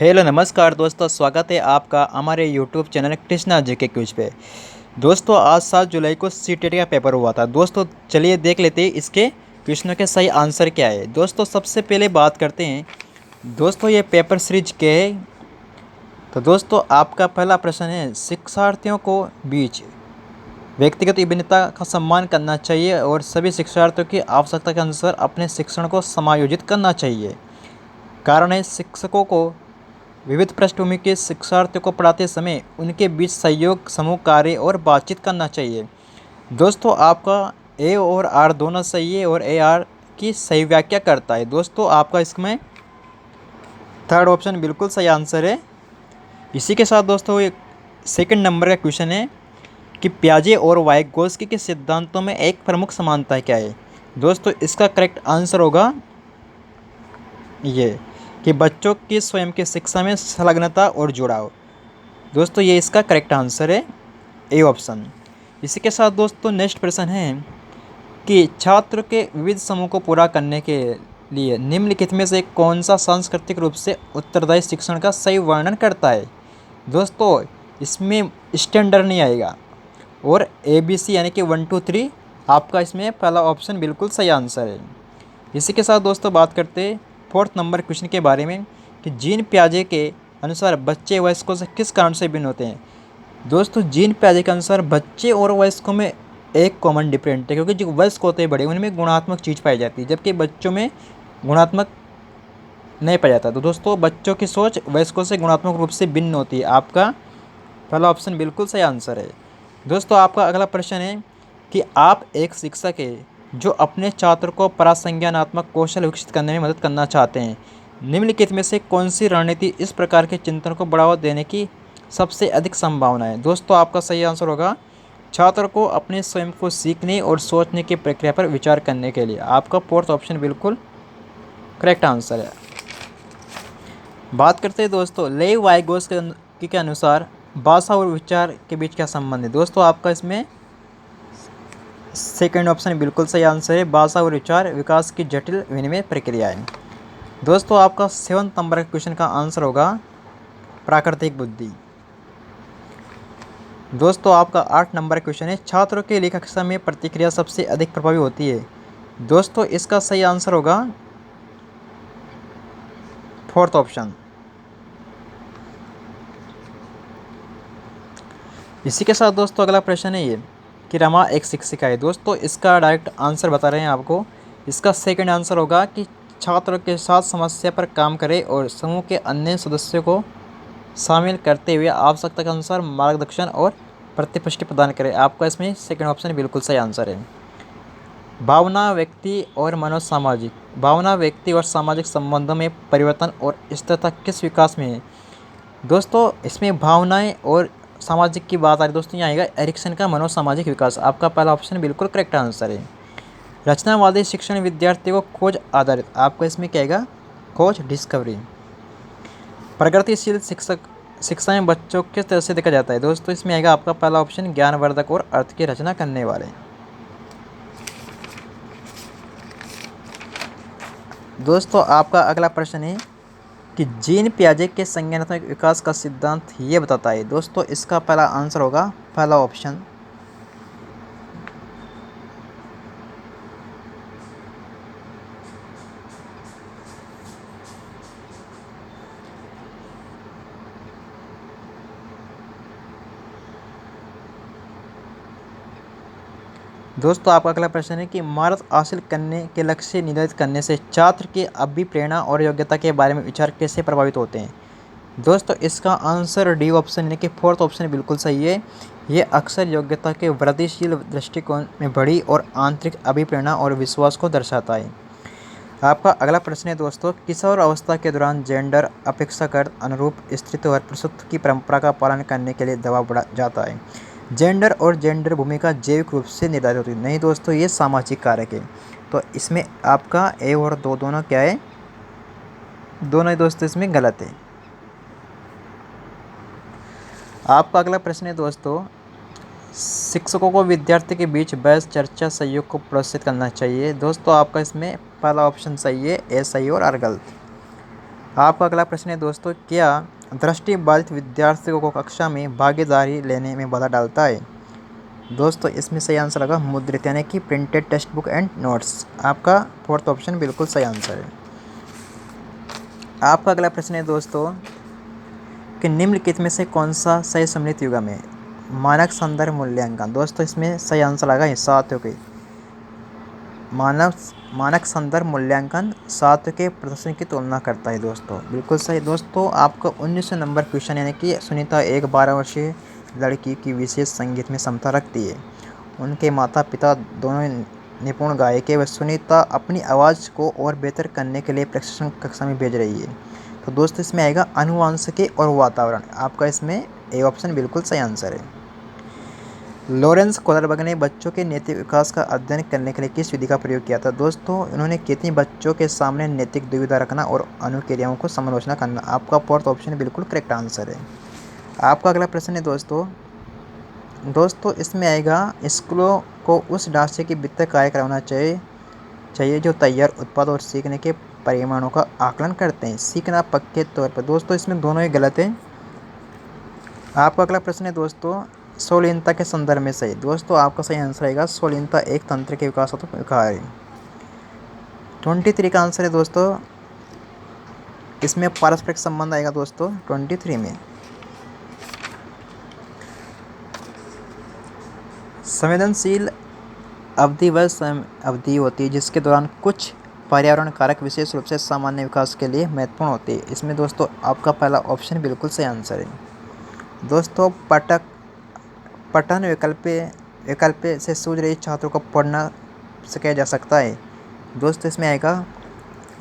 Hello नमस्कार दोस्तों, स्वागत है आपका हमारे यूट्यूब चैनल कृष्णा जी के क्विज पे। दोस्तों आज 7 जुलाई को सीटेट का पेपर हुआ था। दोस्तों चलिए देख लेते हैं इसके क्वेश्चनों के सही आंसर क्या है। दोस्तों सबसे पहले बात करते हैं दोस्तों ये पेपर सीरीज के है। तो दोस्तों आपका पहला प्रश्न है, शिक्षार्थियों को बीच व्यक्तिगत विभिन्नता का सम्मान करना चाहिए और सभी शिक्षार्थियों की आवश्यकता के अनुसार अपने शिक्षण को समायोजित करना चाहिए। कारण है, शिक्षकों को विविध पृष्ठभूमि के शिक्षार्थियों को पढ़ाते समय उनके बीच सहयोग, समूह कार्य और बातचीत करना चाहिए। दोस्तों आपका ए और आर दोनों सही है और ए आर की सही व्याख्या करता है। दोस्तों आपका इसमें थर्ड ऑप्शन बिल्कुल सही आंसर है। इसी के साथ दोस्तों एक सेकंड नंबर का क्वेश्चन है कि पियाजे और वाइगोत्स्की के सिद्धांतों में एक प्रमुख समानता क्या है। दोस्तों इसका करेक्ट आंसर होगा ये कि बच्चों की स्वयं की शिक्षा में संलग्नता और जुड़ाव। दोस्तों ये इसका करेक्ट आंसर है, ए ऑप्शन। इसी के साथ दोस्तों नेक्स्ट प्रश्न है कि छात्र के विविध समूह को पूरा करने के लिए निम्नलिखित में से कौन सा सांस्कृतिक रूप से उत्तरदायी शिक्षण का सही वर्णन करता है। दोस्तों इसमें स्टैंडर्ड नहीं आएगा और ABC यानी कि 1 2 3 आपका इसमें पहला ऑप्शन बिल्कुल सही आंसर है। इसी के साथ दोस्तों बात करते हैं फोर्थ नंबर क्वेश्चन के बारे में कि जीन पियाजे के अनुसार बच्चे वयस्कों से किस कारण से भिन्न होते हैं। दोस्तों जीन पियाजे के अनुसार बच्चे और वयस्कों में एक कॉमन डिफरेंट है, क्योंकि जो वयस्क होते हैं बड़े उनमें गुणात्मक चीज़ पाई जाती है, जबकि बच्चों में गुणात्मक नहीं पाया जाता। तो दोस्तों बच्चों की सोच वयस्कों से गुणात्मक रूप से भिन्न होती है। आपका पहला ऑप्शन बिल्कुल सही आंसर है। दोस्तों आपका अगला प्रश्न है कि आप एक शिक्षक है जो अपने छात्र को प्रासंज्ञानात्मक कौशल विकसित करने में मदद करना चाहते हैं। निम्नलिखित में से कौन सी रणनीति इस प्रकार के चिंतन को बढ़ावा देने की सबसे अधिक संभावना है। दोस्तों आपका सही आंसर होगा छात्र को अपने स्वयं को सीखने और सोचने की प्रक्रिया पर विचार करने के लिए। आपका फोर्थ ऑप्शन बिल्कुल करेक्ट आंसर है। बात करते हैं दोस्तों लेव वाइगोत्स्की के अनुसार भाषा और विचार के बीच क्या संबंध है। दोस्तों आपका इसमें सेकंड ऑप्शन बिल्कुल सही आंसर है। भाषा और विचार विकास की जटिल विनिमय प्रक्रिया है। दोस्तों आपका 7 नंबर क्वेश्चन का आंसर होगा प्राकृतिक बुद्धि। दोस्तों आपका 8 नंबर क्वेश्चन है छात्रों के लेखा कक्षा में प्रतिक्रिया सबसे अधिक प्रभावी होती है। दोस्तों इसका सही आंसर होगा फोर्थ ऑप्शन। इसी के साथ दोस्तों अगला प्रश्न है ये कि रमा एक शिक्षिका है। दोस्तों इसका डायरेक्ट आंसर बता रहे हैं आपको। इसका सेकंड आंसर होगा कि छात्रों के साथ समस्या पर काम करें और समूह के अन्य सदस्यों को शामिल करते हुए आवश्यकता के अनुसार मार्गदर्शन और प्रतिपुष्टि प्रदान करें। आपका इसमें सेकंड ऑप्शन बिल्कुल सही आंसर है। भावना व्यक्ति और सामाजिक संबंधों में परिवर्तन और स्थिरता किस विकास में है। दोस्तों इसमें भावनाएं और सामाजिक की बात आ रही दोस्तों, यहाँ आएगा एरिक्सन का मनोसामाजिक विकास। आपका पहला ऑप्शन बिल्कुल करेक्ट आंसर है। रचनावादी शिक्षण विद्यार्थी को खोज आधारित। आपका इसमें क्या आएगा खोज डिस्कवरी। प्रगतिशील शिक्षा में बच्चों किस तरह से देखा जाता है। दोस्तों इसमें आएगा आपका पहला ऑप्शन ज्ञानवर्धक और अर्थ की रचना करने वाले। दोस्तों आपका अगला प्रश्न है कि जीन पियाजे के संज्ञानात्मक विकास का सिद्धांत ये बताता है। दोस्तों इसका पहला आंसर होगा पहला ऑप्शन। दोस्तों आपका अगला प्रश्न है कि महारत हासिल करने के लक्ष्य निर्धारित करने से छात्र की अभिप्रेरणा और योग्यता के बारे में विचार कैसे प्रभावित होते हैं। दोस्तों इसका आंसर डी ऑप्शन यानी कि फोर्थ ऑप्शन बिल्कुल सही है। ये अक्सर योग्यता के वृद्धिशील दृष्टिकोण में बढ़ी और आंतरिक अभिप्रेरणा और विश्वास को दर्शाता है। आपका अगला प्रश्न है दोस्तों किशोर अवस्था के दौरान जेंडर अपेक्षाकृत अनुरूप स्त्रीत्व और पुरुषत्व की परंपरा का पालन करने के लिए दबाव बढ़ा जाता है। जेंडर और जेंडर भूमिका जैविक रूप से निर्धारित होती है। नहीं दोस्तों ये सामाजिक कारक है। तो इसमें आपका ए और दो दोनों क्या है, दोनों ही दोस्तों इसमें गलत है। आपका अगला प्रश्न है दोस्तों शिक्षकों को विद्यार्थी के बीच बहस चर्चा सहयोग को प्रोत्साहित करना चाहिए। दोस्तों आपका इसमें पहला ऑप्शन सही है, ए सही और आर गलत। आपका अगला प्रश्न है दोस्तों, क्या दृष्टिबाधित विद्यार्थियों को कक्षा में भागीदारी लेने में बाधा डालता है? दोस्तों इसमें सही आंसर होगा मुद्रित, यानी कि printed text book and notes. आपका फोर्थ ऑप्शन बिल्कुल सही आंसर है। आपका अगला प्रश्न है दोस्तों कि निम्नलिखित में से कौन सा सही सम्मिलित युग्म है? मानक संदर्भ मूल्यांकन। दोस्तों इसमें सही आंसर आएगा सातों के मानक संदर्भ मूल्यांकन सातों के प्रदर्शन की तुलना करता है। दोस्तों बिल्कुल सही। दोस्तों आपका 19 नंबर क्वेश्चन, यानी कि सुनीता एक 12 वर्षीय लड़की की विशेष संगीत में क्षमता रखती है। उनके माता पिता दोनों निपुण गायक है। वह सुनीता अपनी आवाज़ को और बेहतर करने के लिए प्रशिक्षण कक्षा में भेज रही है। तो दोस्तों इसमें आएगा आनुवंशिकी और वातावरण। आपका इसमें ए ऑप्शन बिल्कुल सही आंसर है। लॉरेंस कोलरबर्ग ने बच्चों के नैतिक विकास का अध्ययन करने के लिए किस विधि का प्रयोग किया था? दोस्तों उन्होंने कितनी बच्चों के सामने नैतिक दुविधा रखना और अनुक्रियाओं को समालोचना करना। आपका फोर्थ ऑप्शन बिल्कुल करेक्ट आंसर है। आपका अगला प्रश्न है दोस्तों इसमें आएगा स्कूलों को उस ढांचे की वित्तीय कार्य कराना चाहिए जो तैयार उत्पाद और सीखने के परिमाणों का आकलन करते हैं। सीखना पक्के तौर पर। दोस्तों इसमें दोनों ही गलत है। आपका अगला प्रश्न है दोस्तों स्वलीनता के संदर्भ में सही। दोस्तों आपका सही आंसर आएगा स्वलीनता एक तंत्र के विकासात्मक विकार है। 23 का आंसर है दोस्तों, इसमें पारस्परिक संबंध आएगा दोस्तों 23 में। संवेदनशील अवधि वह अवधि होती है जिसके दौरान कुछ पर्यावरण कारक विशेष रूप से सामान्य विकास के लिए महत्वपूर्ण होते हैं। इसमें दोस्तों आपका पहला ऑप्शन बिल्कुल सही आंसर है। दोस्तों पठन विकल्प से सूझ रही छात्रों को पढ़ना सिखाया जा सकता है। दोस्तों इसमें आएगा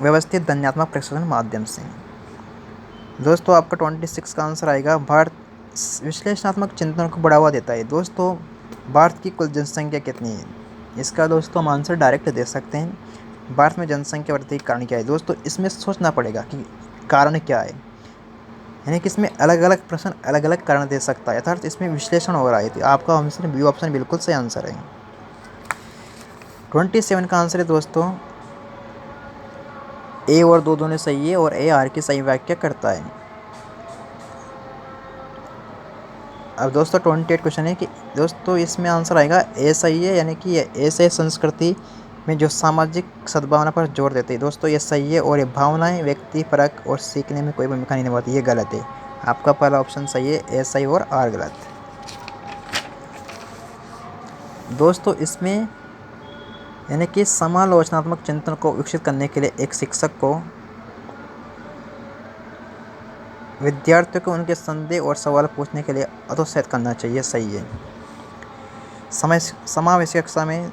व्यवस्थित ध्वन्यात्मक प्रशिक्षण माध्यम से। दोस्तों आपका 26 का आंसर आएगा भारत विश्लेषणात्मक चिंतन को बढ़ावा देता है। दोस्तों भारत की कुल जनसंख्या कितनी है? इसका दोस्तों हम आंसर डायरेक्ट दे सकते हैं। भारत में जनसंख्या वृद्धि का कारण क्या है? दोस्तों इसमें सोचना पड़ेगा कि कारण क्या है, यानी कि इसमें अलग अलग प्रश्न अलग अलग कारण दे सकता है, अर्थात इसमें विश्लेषण हो रहा है। तो आपका ऑप्शन बी ऑप्शन बिल्कुल सही आंसर है। 27 का आंसर है दोस्तों ए और दो दोनों सही है और ए आर की सही व्याख्या करता है। अब दोस्तों 28 क्वेश्चन है कि दोस्तों इसमें आंसर आएगा ए सही है, यानी कि ऐसे संस्कृति में जो सामाजिक सद्भावना पर जोर देते हैं। दोस्तों ये सही है और ये भावनाएं व्यक्ति परक और सीखने में कोई भूमिका नहीं निभाती, ये गलत है। आपका पहला ऑप्शन सही है, ए सही और आर गलत। दोस्तों इसमें यानी कि समालोचनात्मक चिंतन को विकसित करने के लिए एक शिक्षक को विद्यार्थियों को उनके संदेह और सवाल पूछने के लिए हतोत्साहित करना चाहिए, सही है। समावेशी कक्षा में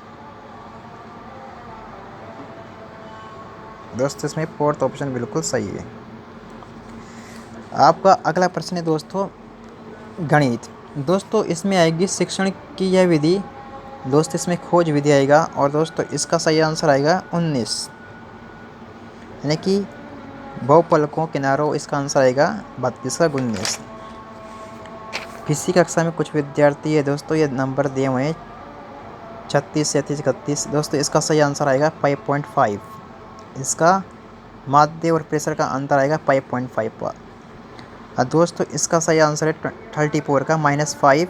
दोस्तों इसमें फोर्थ ऑप्शन बिल्कुल सही है। आपका अगला प्रश्न है दोस्तों गणित। दोस्तों इसमें आएगी शिक्षण की यह विधि। दोस्तों इसमें खोज विधि आएगा और दोस्तों इसका सही आंसर आएगा 19, यानी कि बहुपलकों किनारों। इसका आंसर आएगा 32 का 19। किसी कक्षा में कुछ विद्यार्थी है दोस्तों, ये नंबर दिए हुए हैं 36, 37, 31। दोस्तों इसका सही आंसर आएगा 5.5। इसका माध्य और प्रेशर का अंतर आएगा 5.5 पर। और दोस्तों इसका सही आंसर है 34 का -5।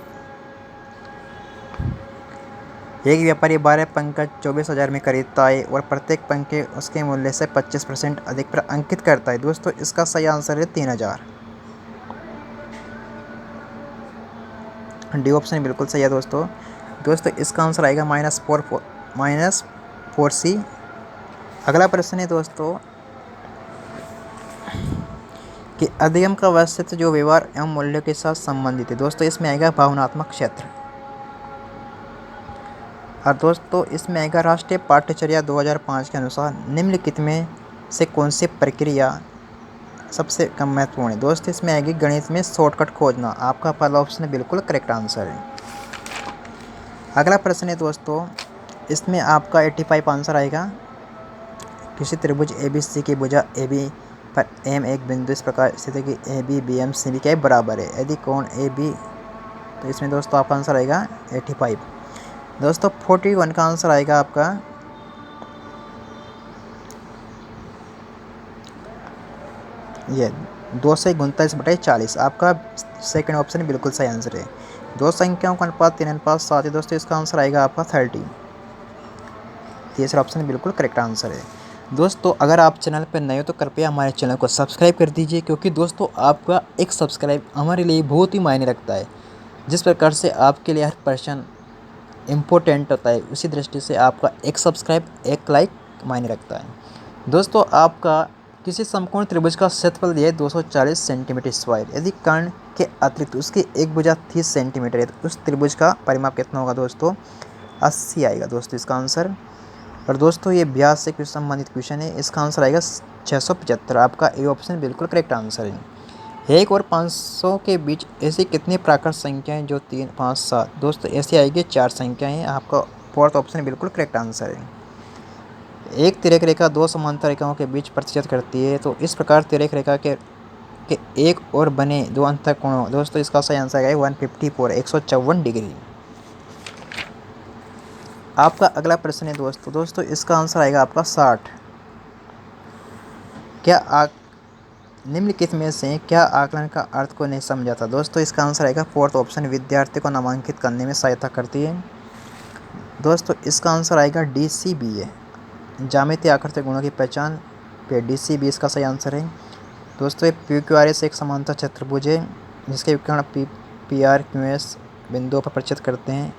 एक व्यापारी 12 पंख 24,000 में खरीदता है और प्रत्येक पंख के उसके मूल्य से 25% अधिक पर अंकित करता है। दोस्तों इसका सही आंसर है 3000। डी ऑप्शन बिल्कुल सही है दोस्तों इसका आंसर आएगा -4C। अगला प्रश्न है दोस्तों कि अधिगम का वैशिष्ट्य जो व्यवहार एवं मूल्यों के साथ संबंधित है। दोस्तों इसमें आएगा भावनात्मक क्षेत्र। और दोस्तों इसमें आएगा राष्ट्रीय पाठ्यचर्या 2005 के अनुसार निम्नलिखित में से कौन सी प्रक्रिया सबसे कम महत्वपूर्ण है? दोस्तों इसमें आएगी गणित में शॉर्टकट खोजना। आपका पहला ऑप्शन बिल्कुल करेक्ट आंसर है। अगला प्रश्न है दोस्तों, इसमें आपका 85 आंसर आएगा। किसी त्रिभुज ABC की भुजा AB पर M एक बिंदु इस प्रकार स्थित है कि AB BM CB के बराबर है यदि कोण AB। तो इसमें दोस्तों आपका आंसर आएगा 85। दोस्तों 41 का आंसर आएगा आपका ये 239/40 आपका सेकंड ऑप्शन बिल्कुल सही आंसर है। दो संख्याओं का अनुपात 3:7 है दोस्तों, इसका आंसर आएगा आपका 30। तीसरा ऑप्शन बिल्कुल करेक्ट आंसर है। दोस्तों अगर आप चैनल पर नए हो तो कृपया हमारे चैनल को सब्सक्राइब कर दीजिए, क्योंकि दोस्तों आपका एक सब्सक्राइब हमारे लिए बहुत ही मायने रखता है। जिस प्रकार से आपके लिए हर पर्सन इम्पोर्टेंट होता है, उसी दृष्टि से आपका एक सब्सक्राइब एक लाइक मायने रखता है। दोस्तों आपका किसी समकोण त्रिभुज का क्षेत्रफल दिया है 240 सेंटीमीटर स्क्वायर। यदि कर्ण के अतिरिक्त उसकी एक भुजा 30 सेंटीमीटर है तो उस त्रिभुज का परिमाप कितना होगा दोस्तों? 80 आएगा दोस्तों इसका आंसर। और दोस्तों ये व्यास से कुछ संबंधित क्वेश्चन है, इसका आंसर आएगा 675। आपका ए ऑप्शन बिल्कुल करेक्ट आंसर है। 1 और 500 के बीच ऐसी कितनी प्राकृत संख्याएं जो 3, 5, 7? दोस्तों ऐसी आएगी 4 संख्याएं। आपका फोर्थ ऑप्शन बिल्कुल करेक्ट आंसर है। एक तिर्यक रेखा दो समांतर रेखाओं के बीच प्रतिच्छेद करती है, तो इस प्रकार तिर्यक रेखा के एक और बने दो अंतर कोणों। दोस्तों इसका सही आंसर है 154 154 डिग्री। आपका अगला प्रश्न है दोस्तों इसका आंसर आएगा आपका 60। निम्नलिखित में से क्या आकलन का अर्थ को नहीं समझाता? दोस्तों इसका आंसर आएगा फोर्थ ऑप्शन, विद्यार्थी को नामांकित करने में सहायता करती है। दोस्तों इसका आंसर आएगा DCBA, ज्यामितीय आकृति गुणों की पहचान पे DCBA इसका सही आंसर है। दोस्तों PQRS एक समांतर चतुर्भुज है जिसके विकर्ण PRQS बिंदुओं पर प्रतिच्छेद करते हैं।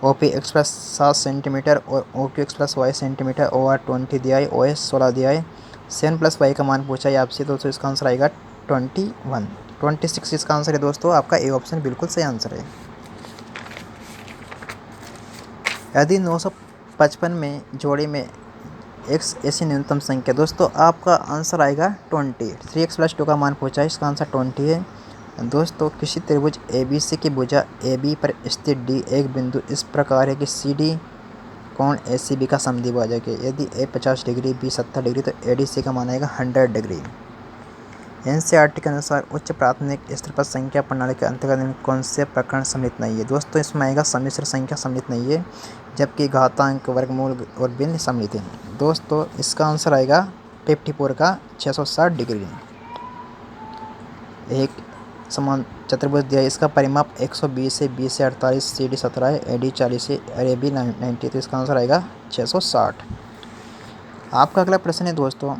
OPX प्लस 7 सेंटीमीटर और OQX plus y centimetre, OR 20 दिया है, OS 16 दिया है। 7 प्लस y का मान पूछा है आपसे दोस्तों, इसका आंसर आएगा 21 26 इसका आंसर है दोस्तों। आपका ए ऑप्शन बिल्कुल सही आंसर है। यदि 955 में जोड़े में x ऐसी न्यूनतम संख्या, दोस्तों आपका आंसर आएगा 20। 3x प्लस 2 का मान पूछा है, इसका आंसर 20 है। दोस्तों किसी त्रिभुज ABC की भुजा AB पर स्थित D एक बिंदु इस प्रकार है कि CD कोण ACB का समद्विभाजक है। यदि A 50 डिग्री B 70 डिग्री तो ADC का मान आएगा 100 डिग्री। NCERT के अनुसार उच्च प्राथमिक स्तर पर संख्या प्रणाली के अंतर्गत निम्न कौन से प्रकरण सम्मिलित नहीं है? दोस्तों इसमें आएगा सम्मिश्र संख्या सम्मिलित नहीं है, जबकि घातांक, वर्गमूल और भिन्न सम्मिलित है। दोस्तों इसका आंसर आएगा 54 का 660 डिग्री। एक समान चतुर्भुज दिया है, इसका परिमाप 120 है, B से 48, CD 17 है, AD 40 है और AB 90, तो इसका आंसर आएगा 660। आपका अगला प्रश्न है दोस्तों,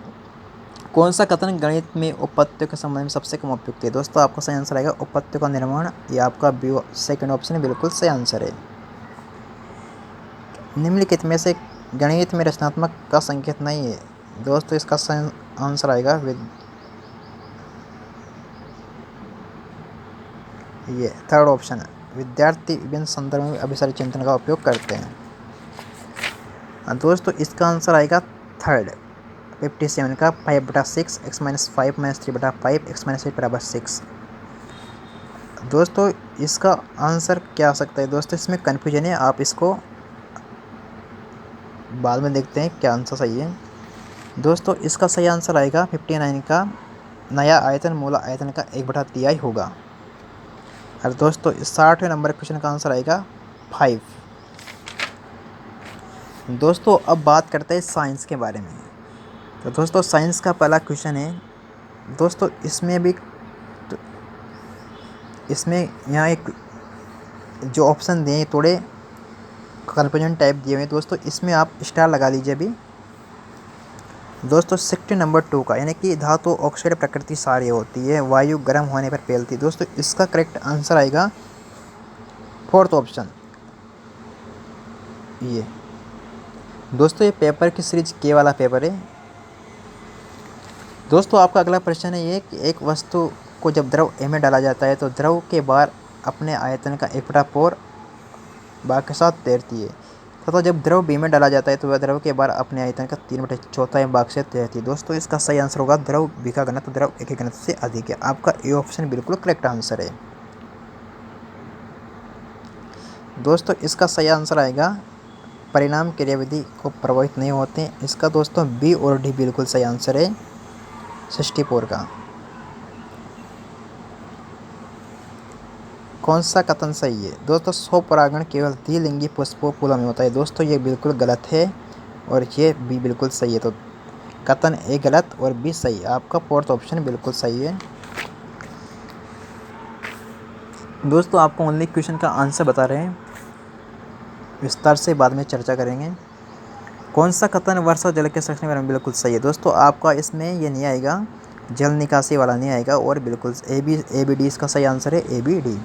कौन सा कथन गणित में उपपत्तियों के संबंध में सबसे कम उपयुक्त है? दोस्तों आपका सही आंसर आएगा उपपत्तियों का निर्माण। ये आपका सेकंड ऑप्शन बिल्कुल सही आंसर है। निम्नलिखित में से गणित में रचनात्मक का संकेत नहीं है? दोस्तों इसका सही आंसर आएगा ये थर्ड ऑप्शन है, विद्यार्थी विभिन्न संदर्भ में अभिसारी चिंतन का उपयोग करते हैं। दोस्तों इसका आंसर आएगा थर्ड, 57 का 5/6 x - 5 - 3/5 x - 8 बराबर 6। दोस्तों इसका आंसर क्या आ सकता है? दोस्तों इसमें कन्फ्यूजन है, आप इसको बाद में देखते हैं क्या आंसर सही है। दोस्तों इसका सही आंसर आएगा 59 का नया आयतन मूल आयतन का 1/3 होगा। और दोस्तों 60वें नंबर क्वेश्चन का आंसर आएगा 5। दोस्तों अब बात करते हैं साइंस के बारे में। तो दोस्तों साइंस का पहला क्वेश्चन है दोस्तों, इसमें यहाँ एक जो ऑप्शन दिए थोड़े कन्फ्यूजन टाइप दिए हुए हैं दोस्तों, इसमें आप स्टार लगा लीजिए अभी। दोस्तों 60 नंबर 2 का, यानी कि धातु ऑक्साइड प्रकृति सारी होती है, वायु गर्म होने पर फैलती है। दोस्तों इसका करेक्ट आंसर आएगा फोर्थ ऑप्शन ये। दोस्तों ये पेपर की सीरीज के वाला पेपर है। दोस्तों आपका अगला प्रश्न है ये कि एक वस्तु को जब द्रव A में डाला जाता है तो द्रव के बाहर अपने आयतन का 1/4 भाग के साथ तैरती है, तथा जब द्रव B में डाला जाता है तो वह द्रव के बाहर अपने आयतन का 3/4 भाग से तैरती है। दोस्तों इसका सही आंसर होगा द्रव B का घनत्व द्रव A के घनत्व से अधिक है। आपका ए ऑप्शन बिल्कुल करेक्ट आंसर है। दोस्तों इसका सही आंसर आएगा परिणाम क्रियाविधि को प्रभावित नहीं होते हैं। इसका दोस्तों B और D बिल्कुल सही आंसर है 64 का। कौन सा कथन सही है? दोस्तों स्वपरागण केवल द्विलिंगी पुष्पों फूलों में होता है। दोस्तों ये बिल्कुल गलत है और ये भी बिल्कुल सही है। तो कथन ए गलत और बी सही। आपका फोर्थ ऑप्शन बिल्कुल सही है। दोस्तों आपको ओनली क्वेश्चन का आंसर बता रहे हैं, विस्तार से बाद में चर्चा करेंगे। कौन सा कथन वर्षा जल के संरक्षण के बारे में बिल्कुल सही है। दोस्तों आपका इसमें ये नहीं आएगा, जल निकासी वाला नहीं आएगा, और बिल्कुल ए बी डी इसका सही आंसर है, ए बी डी।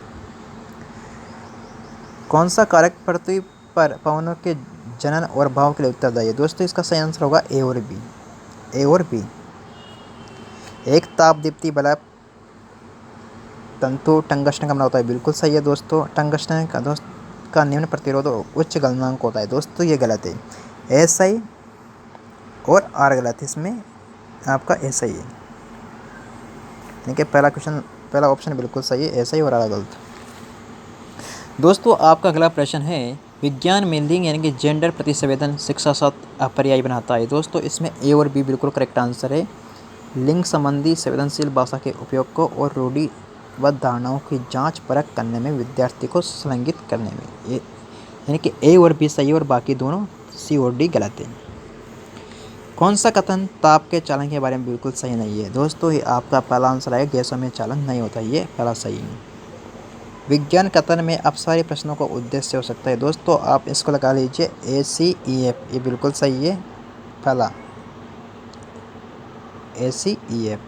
कौन सा कारक पृथ्वी पर पवनों के जनन और भाव के लिए उत्तरदायी है। दोस्तों इसका सही आंसर होगा ए और बी, ए और बी। एक ताप दीप्ति बल्ब तंतु टंगस्टन का बना होता है, बिल्कुल सही है दोस्तों। टंगस्टन का निम्न प्रतिरोध और उच्च गलनांक होता है। दोस्तों ये गलत है, ए सही और आर गलत है, इसमें आपका ए सही है। यानी कि पहला ऑप्शन बिल्कुल सही है, ए सही और आर गलत। दोस्तों आपका अगला प्रश्न है, विज्ञान में लिंग यानी कि जेंडर प्रतिसंवेदन शिक्षा शास्त्र अपर्यायी बनाता है। दोस्तों इसमें ए और बी बिल्कुल करेक्ट आंसर है। लिंग संबंधी संवेदनशील भाषा के उपयोग को और रूढ़िबद्ध धारणाओं की जांच परख करने में, विद्यार्थी को संलग्नित करने में, यानी कि ए और बी सही है और बाकी दोनों सी और डी गलत है। कौन सा कथन ताप के चालन के बारे में बिल्कुल सही नहीं है। दोस्तों ये आपका पहला आंसर है, गैसों में चालन नहीं होता, ये पहला सही है। विज्ञान कथन में अपसारी प्रश्नों का उद्देश्य हो सकता है। दोस्तों आप इसको लगा लीजिए ACEF, ये बिल्कुल सही है, पहला ACEF।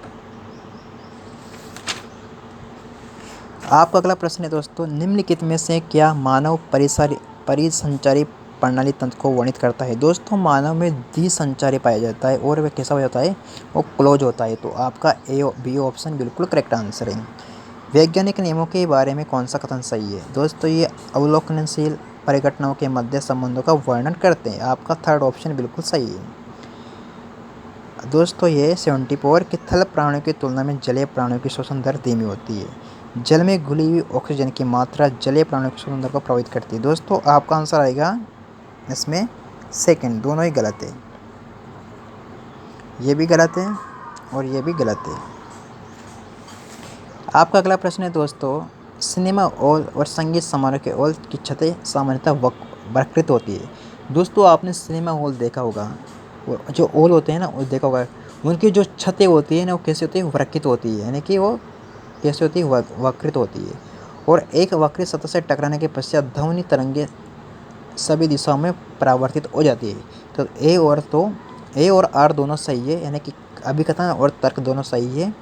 आपका अगला प्रश्न है दोस्तों, निम्नलिखित में से क्या मानव परिसंचारी प्रणाली तंत्र को वर्णित करता है। दोस्तों मानव में द्विसंचारी पाया जाता है और वह कैसा हो जाता है, वो क्लोज होता है। तो आपका ए बी ऑप्शन बिल्कुल करेक्ट आंसर है। वैज्ञानिक नियमों के बारे में कौन सा कथन सही है। दोस्तों ये अवलोकनशील परिघटनाओं के मध्य संबंधों का वर्णन करते हैं। आपका थर्ड ऑप्शन बिल्कुल सही है। दोस्तों ये 74 कि थल प्राणियों की तुलना में जलीय प्राणियों की श्वसन दर धीमी होती है। जल में घुली हुई ऑक्सीजन की मात्रा जलीय प्राणियों की श्वसन दर को प्रभावित करती है। दोस्तों आपका आंसर आएगा इसमें सेकंड, दोनों ही गलत है, ये भी गलत है और ये भी गलत है। आपका अगला प्रश्न है दोस्तों, सिनेमा हॉल और संगीत समारोह के हॉल की छतें सामान्यतः वक्रित होती है। दोस्तों आपने सिनेमा हॉल देखा होगा, जो हॉल होते हैं ना वो देखा होगा, उनकी जो छतें होती है ना वो कैसे होती है, वक्रित होती है, यानी कि वो कैसे होती है, वक्रित होती है। और एक वक्रित सतह से टकराने के पश्चात ध्वनि तरंगें सभी दिशाओं में परावर्तित हो जाती है। तो ए और आर दोनों सही है, यानी कि अभिकथन और तर्क दोनों सही है,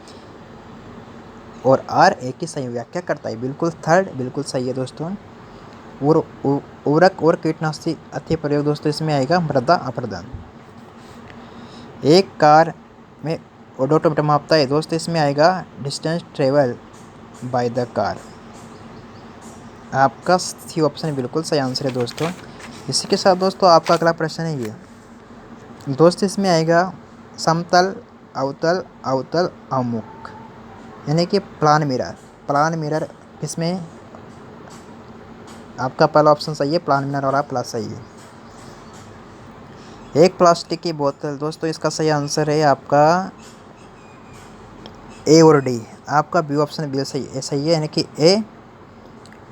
और आर ए की सही व्याख्या करता है, बिल्कुल थर्ड बिल्कुल सही है दोस्तों। और उर्वरक और कीटनाशी अति प्रयोग दोस्तों इसमें आएगा मृदा अपरदन। एक कार में ओडोमीटर मापता है। दोस्तों इसमें आएगा distance travel by the car. आपका सी ऑप्शन बिल्कुल सही आंसर है दोस्तों। इसी के साथ दोस्तों आपका अगला प्रश्न है ये दोस्तों, इसमें आएगा समतल, अवतल, अवतल, अवमुख, यानी कि प्लान मिरर किसमें, आपका पहला ऑप्शन सही है, प्लान मिरर, और आप प्लस सही है। एक प्लास्टिक की बोतल, दोस्तों इसका सही आंसर है आपका ए और डी। आपका बी ऑप्शन बिल्कुल सही है, यानी कि ए।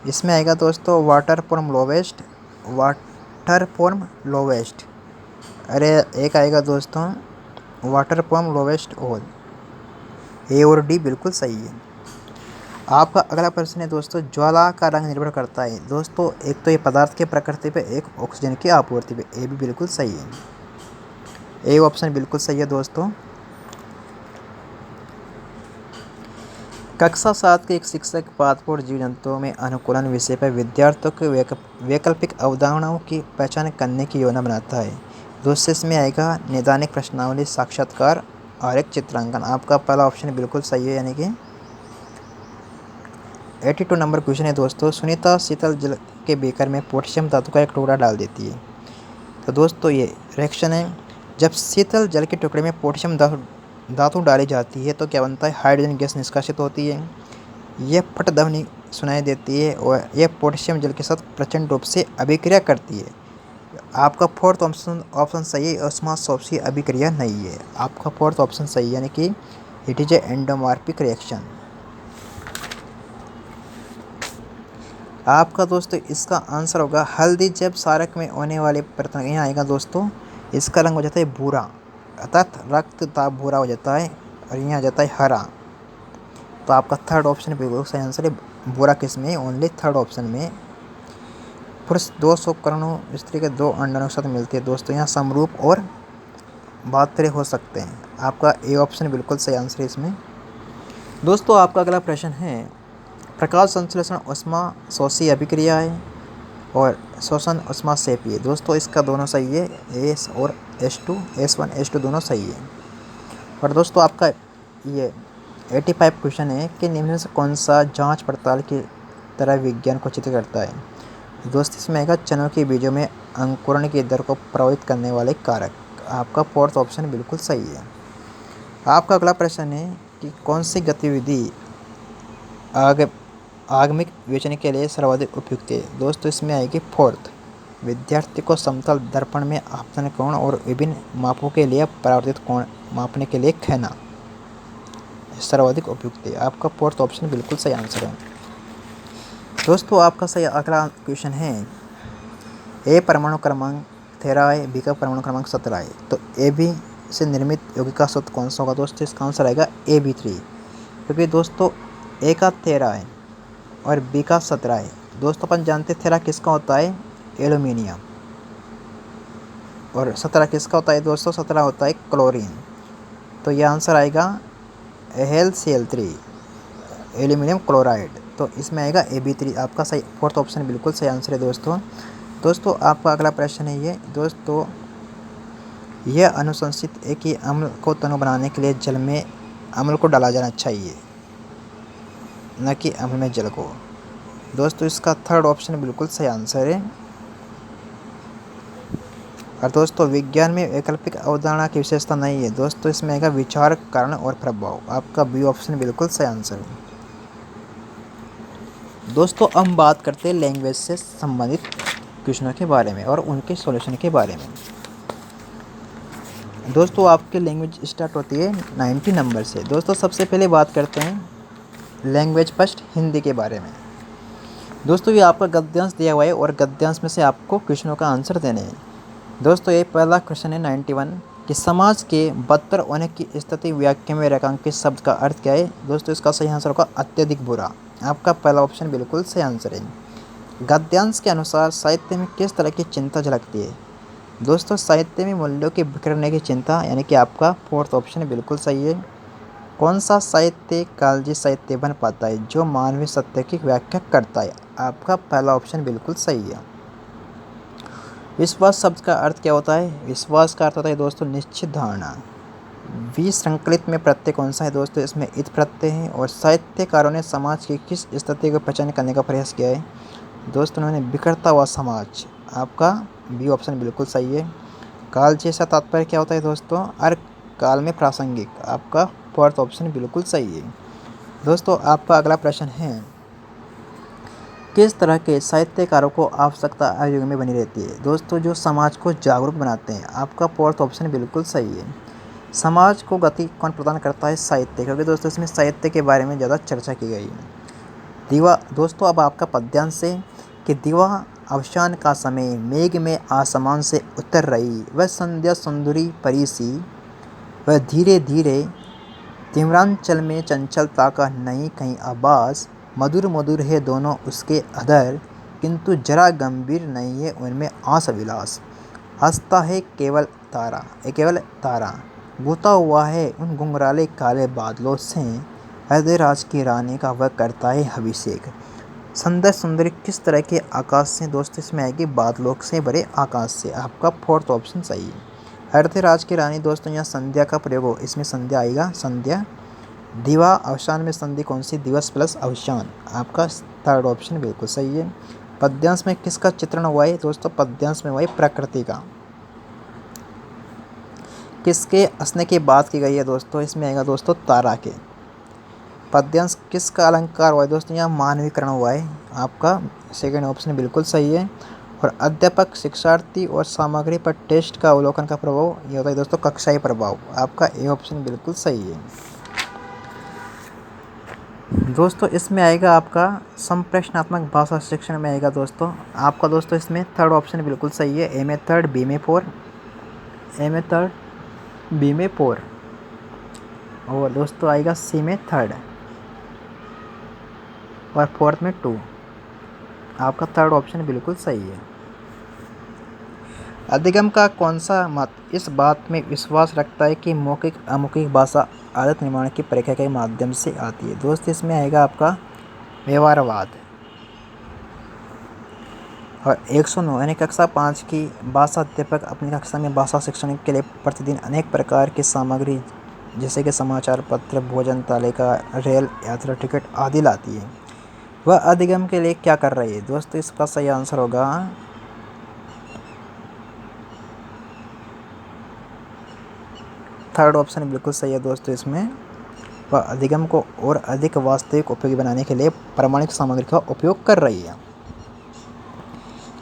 इसमें आएगा दोस्तों वाटर फॉर्म लोवेस्ट, अरे एक आएगा दोस्तों वाटर फॉर्म लोवेस्ट ऑल। ए और डी बिल्कुल सही है। आपका अगला प्रश्न है दोस्तों, ज्वाला का रंग निर्भर करता है। दोस्तों एक तो ये पदार्थ की प्रकृति पे, एक ऑक्सीजन की आपूर्ति पे। ए भी बिल्कुल सही है, ए ऑप्शन बिल्कुल सही है दोस्तों। कक्षा 7 के एक शिक्षक पादपोर जीव जंतुओं में अनुकूलन विषय पर विद्यार्थियों को वैकल्पिक अवधारणाओं की पहचान करने की योजना बनाता है। दोस्तों इसमें आएगा नैदानिक प्रश्नावली, साक्षात्कार और एक चित्रांकन। आपका पहला ऑप्शन बिल्कुल सही है, यानी कि 82 नंबर क्वेश्चन है दोस्तों। सुनीता शीतल जल के बेकर में पोटेशियम धातु का एक टुकड़ा डाल देती है। तो दोस्तों ये रिएक्शन है, जब शीतल जल के टुकड़े में पोटेशियम धातु डाली जाती है तो क्या बनता है, हाइड्रोजन गैस निष्कासित होती है। यह फट ध्वनि सुनाई देती है और यह पोटेशियम जल के साथ प्रचंड रूप से अभिक्रिया करती है। आपका फोर्थ ऑप्शन सही है, ऑस्मोसॉर्प्सी अभिक्रिया नहीं है। आपका फोर्थ ऑप्शन सही है, यानी कि it is a endomorphic reaction. आपका दोस्तों इसका आंसर होगा हल्दी जब सारक में होने वाले परिवर्तन, यहाँ आएगा दोस्तों इसका रंग हो जाता है भूरा। अर्थात रक्त दाब भूरा हो जाता है और यहाँ आ जाता है हरा। तो आपका थर्ड ऑप्शन बिल्कुल सही आंसर है। भूरा किस में? ओनली थर्ड ऑप्शन में। पुरुष 2 शुक्राणु स्त्री के 2 अंडाणु के साथ मिलती है दोस्तों, यहाँ समरूप और बातरे हो सकते हैं। आपका ए ऑप्शन बिल्कुल सही आंसर है इसमें। दोस्तों आपका अगला प्रश्न है, प्रकाश संश्लेषण ऊष्मा शोषी अभिक्रिया है और शोषण ऊष्मा सेपी है। दोस्तों इसका दोनों सही है, एस और S2, S1 S2 दोनों सही है। और दोस्तों आपका ये 85 क्वेश्चन है कि निम्न में से कौन सा जांच पड़ताल की तरह विज्ञान को चित्र करता है। दोस्तों इसमें आएगा चनों के बीजों में अंकुरण की दर को प्रभावित करने वाले कारक। आपका फोर्थ ऑप्शन बिल्कुल सही है। आपका अगला प्रश्न है कि कौन सी गतिविधि आगमिक विवेचन के लिए सर्वाधिक उपयुक्त है। दोस्तों इसमें आएगी फोर्थ, विद्यार्थी को समतल दर्पण में आपतन कोण और विभिन्न मापों के लिए परावर्तित कोण मापने के लिए कहना सर्वाधिक उपयुक्त है। आपका फोर्थ ऑप्शन बिल्कुल सही आंसर है। दोस्तों आपका सही अगला क्वेश्चन है, ए परमाणु क्रमांक 13 है, बी का परमाणु क्रमांक 17 है, तो ए बी से निर्मित यौगिक सूत्र कौन सा होगा। दोस्तों इसका आंसर आएगा AB3, क्योंकि दोस्तों ए का 13 है और बी का 17 है। दोस्तों अपन जानते हैं 13 किसका होता है? एल्यूमिनियम। और 17 किसका होता है दोस्तों? 17 होता है क्लोरीन। तो यह आंसर आएगा AlCl3, एल्यूमिनियम क्लोराइड। तो इसमें आएगा AB3। आपका सही फोर्थ ऑप्शन बिल्कुल सही आंसर है दोस्तों आपका अगला प्रश्न है ये दोस्तों, यह अनुशंसित है कि अम्ल को तनु बनाने के लिए जल में अम्ल को डाला जाना चाहिए, न कि अम्ल में जल को। दोस्तों इसका थर्ड ऑप्शन बिल्कुल सही आंसर है। और दोस्तों विज्ञान में वैकल्पिक अवधारणा की विशेषता नहीं है। दोस्तों इसमें आएगा विचार, कारण और प्रभाव। आपका बी ऑप्शन बिल्कुल सही आंसर है। दोस्तों अब हम बात करते हैं लैंग्वेज से संबंधित क्वेश्चनों के बारे में और उनके सॉल्यूशन के बारे में। दोस्तों आपकी लैंग्वेज स्टार्ट होती है 90 नंबर से। दोस्तों सबसे पहले बात करते हैं लैंग्वेज फर्स्ट हिंदी के बारे में। दोस्तों ये आपका गद्यांश दिया हुआ है और गद्यांश में से आपको क्वेश्चनों का आंसर देने हैं। दोस्तों ये पहला क्वेश्चन है 91 कि समाज के बदतर होने की स्थिति व्याख्या में रेखांकित शब्द का अर्थ क्या है। दोस्तों इसका सही आंसर होगा अत्यधिक बुरा। आपका पहला ऑप्शन बिल्कुल सही आंसर है। गद्यांश के अनुसार साहित्य में किस तरह की चिंता झलकती है। दोस्तों साहित्य में मूल्यों के बिखरने की चिंता, यानी कि आपका फोर्थ ऑप्शन बिल्कुल सही है। कौन सा साहित्य कालजी साहित्य बन पाता है? जो मानवीय सत्य की व्याख्या करता है। आपका पहला ऑप्शन बिल्कुल सही है। विश्वास शब्द का अर्थ क्या होता है? विश्वास का अर्थ होता है दोस्तों निश्चित धारणा। विसंकलित में प्रत्यय कौन सा है? दोस्तों इसमें इत प्रत्यय है। और साहित्यकारों ने समाज की किस स्थिति को पहचान करने का प्रयास किया है? दोस्तों उन्होंने बिखरता हुआ समाज। आपका बी ऑप्शन बिल्कुल सही है। काल जैसा तात्पर्य क्या होता है दोस्तों? हर काल में प्रासंगिक। आपका फोर्थ ऑप्शन बिल्कुल सही है। दोस्तों आपका अगला प्रश्न है, किस तरह के साहित्यकारों को आवश्यकता हर युग में बनी रहती है? दोस्तों जो समाज को जागरूक बनाते हैं। आपका फोर्थ ऑप्शन बिल्कुल सही है। समाज को गति कौन प्रदान करता है? साहित्य, क्योंकि दोस्तों इसमें साहित्य के बारे में ज़्यादा चर्चा की गई है। दिवा, दोस्तों अब आपका पद्यांश है कि दिवा अवसान का समय मेघ में आसमान से उतर रही, वह संध्या सुंदरी परी सी, वह धीरे धीरे तिम्रांचल में चंचलता का नहीं कहीं आभास, मधुर मधुर है दोनों उसके अधर, किंतु जरा गंभीर नहीं है उनमें आस विलास, हंसता है केवल तारा, गुता हुआ है उन घुंघराले काले बादलों से, हृदय राज की रानी का वह करता है अभिषेक। संध्या सुंदरी किस तरह के आकाश से? दोस्तों इसमें आएगी बादलों से भरे आकाश से। आपका फोर्थ ऑप्शन सही है। हृदय राज की रानी, दोस्तों यहाँ संध्या का प्रयोग हो, इसमें संध्या आएगा, संध्या। दिवा अवसान में संधि कौन सी? दिवस प्लस अवसान। आपका थर्ड ऑप्शन बिल्कुल सही है। पद्यांश में किसका चित्रण हुआ है? दोस्तों पद्यांश में हुआ है प्रकृति का। किसके हंसने की बात की गई है? दोस्तों इसमें आएगा दोस्तों तारा के। पद्यांश किसका अलंकार हुआ है? दोस्तों यहाँ मानवीकरण हुआ है। आपका सेकंड ऑप्शन बिल्कुल सही है। और अध्यापक शिक्षार्थी और सामग्री पर टेस्ट का अवलोकन का प्रभाव ये होता है दोस्तों कक्षाई प्रभाव। आपका ए ऑप्शन बिल्कुल सही है। दोस्तों इसमें आएगा आपका संप्रेषणात्मक भाषा शिक्षण में आएगा दोस्तों। आपका दोस्तों इसमें थर्ड ऑप्शन बिल्कुल सही है। ए में थर्ड, बी में 4, ए में थर्ड, बी में 4 और दोस्तों आएगा सी में 3 और 4th में 2। आपका 3rd ऑप्शन बिल्कुल सही है। अधिगम का कौन सा मत इस बात में विश्वास रखता है कि मौखिक अमौखिक भाषा आदत निर्माण की प्रक्रिया के माध्यम से आती है? दोस्त इसमें आएगा आपका व्यवहारवाद। और 109 यानी कक्षा 5 की भाषा अध्यापक अपनी कक्षा में भाषा शिक्षण के लिए प्रतिदिन अनेक प्रकार की सामग्री जैसे कि समाचार पत्र, भोजन तालिका, रेल यात्रा टिकट आदि लाती है। वह अधिगम के लिए क्या कर रही है? दोस्तों इसका सही आंसर होगा 3rd ऑप्शन बिल्कुल सही है। दोस्तों इसमें वह अधिगम को और अधिक वास्तविक उपयोगी बनाने के लिए प्रामाणिक सामग्री का उपयोग कर रही है।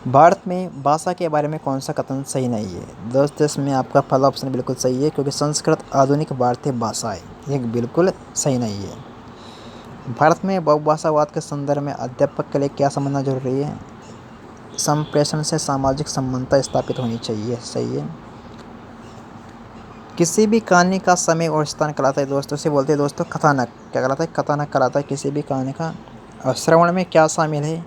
भारत में भाषा के बारे में कौन सा कथन सही नहीं है? दोस्तों इसमें आपका पहला ऑप्शन बिल्कुल सही है, क्योंकि संस्कृत आधुनिक भारतीय भाषा है। ये बिल्कुल सही नहीं है। भारत में बहुभाषावाद के संदर्भ में अध्यापक के लिए क्या समझना जरूरी है? संप्रेषण से सामाजिक समानता स्थापित होनी चाहिए। सही है। किसी भी कहानी का समय और स्थान कहलाता है दोस्तों से बोलते हैं दोस्तों कथानक। क्या कहलाता है? कथानक कहलाता है किसी भी कहानी का। और श्रवण में क्या शामिल है?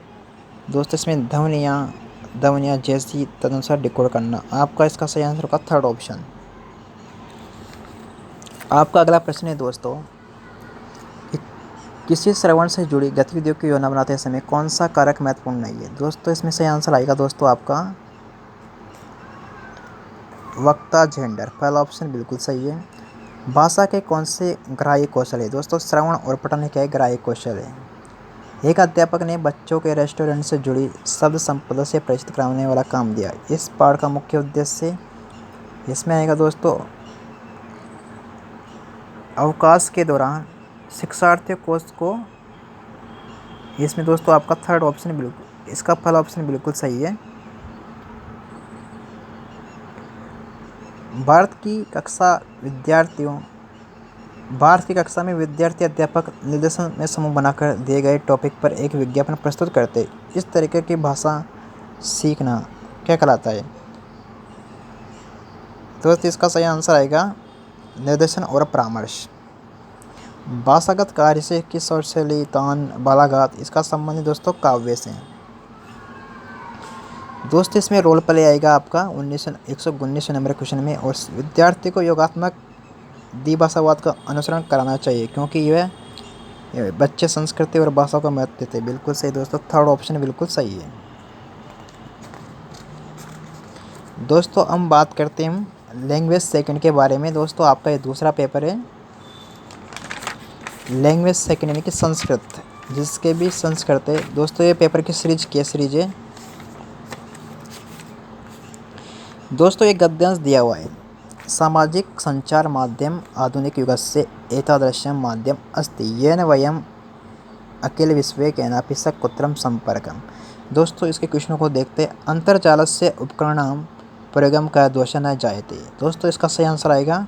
दोस्तों इसमें ध्वनियाँ जैसी तदनुसार डिकोड करना। आपका इसका सही आंसर होगा 3rd ऑप्शन। आपका अगला प्रश्न है दोस्तों कि किसी श्रवण से जुड़ी गतिविधियों की योजना बनाते समय कौन सा कारक महत्वपूर्ण नहीं है? दोस्तों इसमें सही आंसर आएगा दोस्तों आपका वक्ता जेंडर। पहला ऑप्शन बिल्कुल सही है। भाषा के कौन से ग्राह्य कौशल है? दोस्तों श्रवण और पठन क्या है? ग्राह्य कौशल है। एक अध्यापक ने बच्चों के रेस्टोरेंट से जुड़ी शब्द संपदा से परिचित कराने वाला काम दिया। इस पाठ का मुख्य उद्देश्य इसमें आएगा दोस्तों अवकाश के दौरान शिक्षार्थियों को इसमें दोस्तों आपका 3rd ऑप्शन बिल्कुल इसका पहला ऑप्शन बिल्कुल सही है। भारत की कक्षा में विद्यार्थी अध्यापक निर्देशन में समूह बनाकर दिए गए टॉपिक पर एक विज्ञापन प्रस्तुत करते। इस तरीके की भाषा सीखना क्या कहलाता है? दोस्तों इसका सही आंसर आएगा निर्देशन और परामर्श। भाषागत कार्य से किस और शैली, तान, बालाघात इसका संबंध दोस्तों काव्य से। दोस्तों इसमें रोल प्ले आएगा आपका 119 नंबर क्वेश्चन में। और विद्यार्थी को योगात्मक द्विभाषावाद का अनुसरण कराना चाहिए, क्योंकि यह बच्चे संस्कृति और भाषा को महत्व देते हैं। बिल्कुल सही दोस्तों, 3rd ऑप्शन बिल्कुल सही है। दोस्तों हम बात करते हैं लैंग्वेज सेकंड के बारे में। दोस्तों आपका ये दूसरा पेपर है लैंग्वेज सेकंड यानी कि संस्कृत, जिसके भी संस्कृत है। दोस्तों ये पेपर की सीरीज है। दोस्तों एक गद्यांश दिया हुआ है। सामाजिक संचार माध्यम आधुनिक युगस्य एतादृशं माध्यम अस्ति येन वयम् अखिल विश्वे केनापि सह कुत्रं संपर्कम्। दोस्तों इसके क्वेश्चनों को देखते अंतर्जालस्य उपकरणां प्रयोगं का दोष न जायते। दोस्तों इसका सही आंसर आएगा